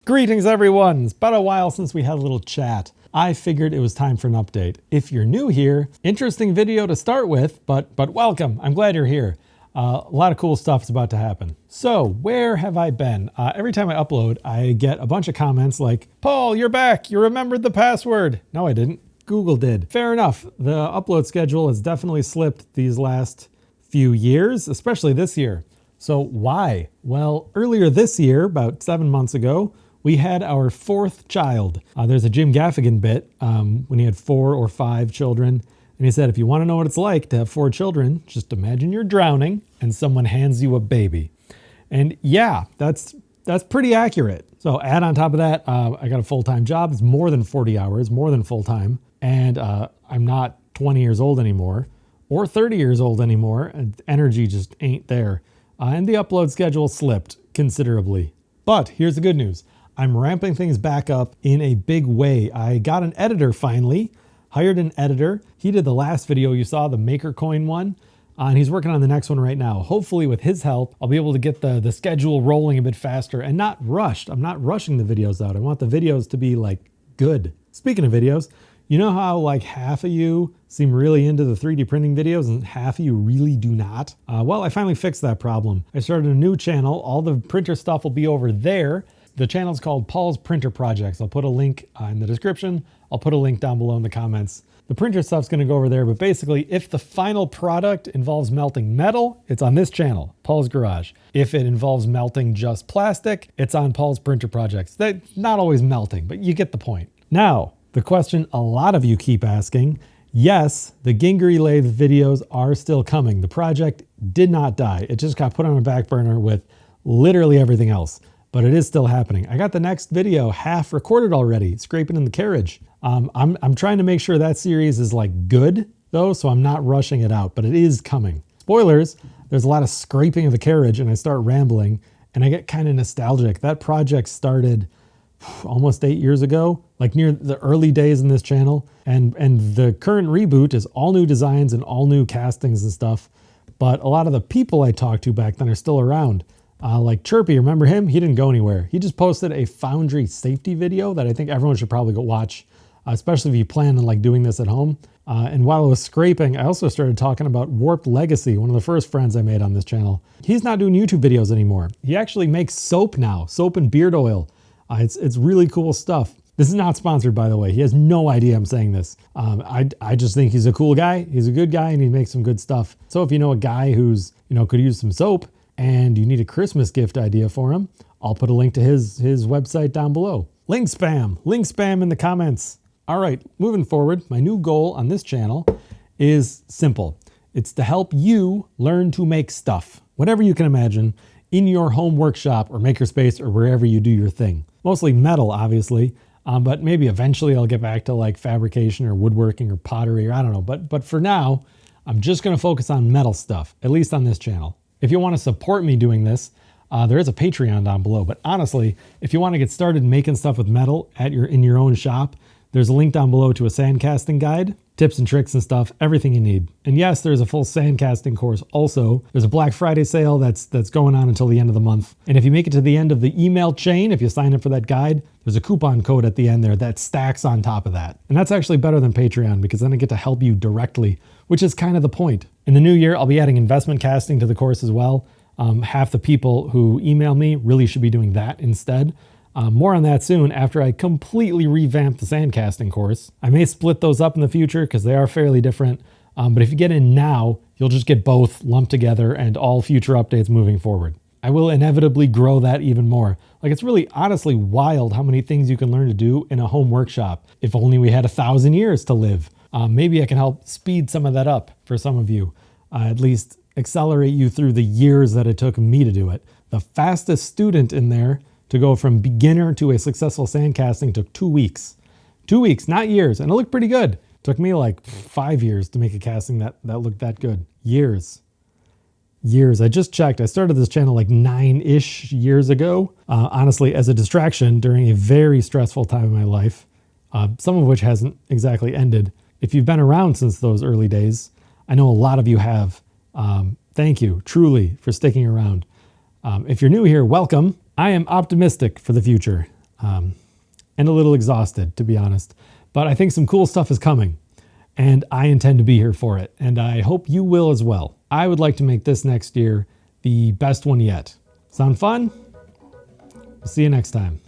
Greetings everyone! It's been a while since we had a little chat. I figured it was time for an update. If you're new here, interesting video to start with, but welcome. I'm glad you're here. A lot of cool stuff is about to happen. So where have I been? Every time I upload, I get a bunch of comments like, Paul, you're back. You remembered the password. No, I didn't. Google did. Fair enough. The upload schedule has definitely slipped these last few years, especially this year. So why? Well, earlier this year, about 7 months ago, we had our fourth child. There's a Jim Gaffigan bit when he had 4 or 5 children. And he said, if you want to know what it's like to have 4 children, just imagine you're drowning and someone hands you a baby. And yeah, that's pretty accurate. So add on top of that, I got a full-time job. It's more than 40 hours, more than full-time. And I'm not 20 years old anymore or 30 years old anymore. Energy just ain't there. And the upload schedule slipped considerably. But here's the good news. I'm ramping things back up in a big way. I got an editor finally, hired an editor. He did the last video you saw, the Maker Coin one, and he's working on the next one right now. Hopefully with his help, I'll be able to get the schedule rolling a bit faster and not rushed. I'm not rushing the videos out. I want the videos to be like good. Speaking of videos, you know how like half of you seem really into the 3D printing videos and half of you really do not? Well, I finally fixed that problem. I started a new channel. All the printer stuff will be over there. The channel's called Paul's Printer Projects. I'll put a link in the description. I'll put a link down below in the comments. The printer stuff's gonna go over there, but basically if the final product involves melting metal, it's on this channel, Paul's Garage. If it involves melting just plastic, it's on Paul's Printer Projects. They're not always melting, but you get the point. Now, the question a lot of you keep asking, yes, the Gingry lathe videos are still coming. The project did not die. It just got put on a back burner with literally everything else. But it is still happening. I got the next video half recorded already, scraping in the carriage. I'm trying to make sure that series is like good though, so I'm not rushing it out, but it is coming. Spoilers, there's a lot of scraping of the carriage and I start rambling and I get kind of nostalgic. That project started almost 8 years ago, like near the early days in this channel. And the current reboot is all new designs and all new castings and stuff. But a lot of the people I talked to back then are still around. Like Chirpy, remember him? He didn't go anywhere. He just posted a foundry safety video that I think everyone should probably go watch, especially if you plan on like doing this at home. And while I was scraping, I also started talking about Warped Legacy, one of the first friends I made on this channel. He's not doing YouTube videos anymore. He actually makes soap now, soap and beard oil. It's really cool stuff. This is not sponsored, by the way. He has no idea I'm saying this. I just think he's a cool guy. He's a good guy and he makes some good stuff. So if you know a guy who's, could use some soap, and you need a Christmas gift idea for him, I'll put a link to his website down below. Link spam in the comments. All right, moving forward, my new goal on this channel is simple. It's to help you learn to make stuff, whatever you can imagine, in your home workshop or makerspace or wherever you do your thing. Mostly metal, obviously, but maybe eventually I'll get back to like fabrication or woodworking or pottery or I don't know. But for now, I'm just gonna focus on metal stuff, at least on this channel. If you want to support me doing this, there is a Patreon down below. But honestly, if you want to get started making stuff with metal in your own shop, there's a link down below to a sandcasting guide, tips and tricks and stuff, everything you need. And yes, there's a full sandcasting course also. There's a Black Friday sale that's going on until the end of the month. And if you make it to the end of the email chain, if you sign up for that guide, there's a coupon code at the end there that stacks on top of that. And that's actually better than Patreon because then I get to help you directly, which is kind of the point. In the new year, I'll be adding investment casting to the course as well. Half the people who email me really should be doing that instead. More on that soon after I completely revamp the sandcasting course. I may split those up in the future because they are fairly different. But if you get in now, you'll just get both lumped together and all future updates moving forward. I will inevitably grow that even more. Like it's really honestly wild how many things you can learn to do in a home workshop. If only we had 1,000 years to live. Maybe I can help speed some of that up for some of you. At least accelerate you through the years that it took me to do it. The fastest student in there to go from beginner to a successful sandcasting took 2 weeks. 2 weeks, not years, and it looked pretty good. Took me like 5 years to make a casting that looked that good. Years. I just checked. I started this channel like 9-ish years ago, honestly, as a distraction during a very stressful time in my life, some of which hasn't exactly ended. If you've been around since those early days, I know a lot of you have. Thank you, truly, for sticking around. If you're new here, welcome. I am optimistic for the future. and a little exhausted, to be honest. But I think some cool stuff is coming, and I intend to be here for it, and I hope you will as well. I would like to make this next year the best one yet. Sound fun? We'll see you next time.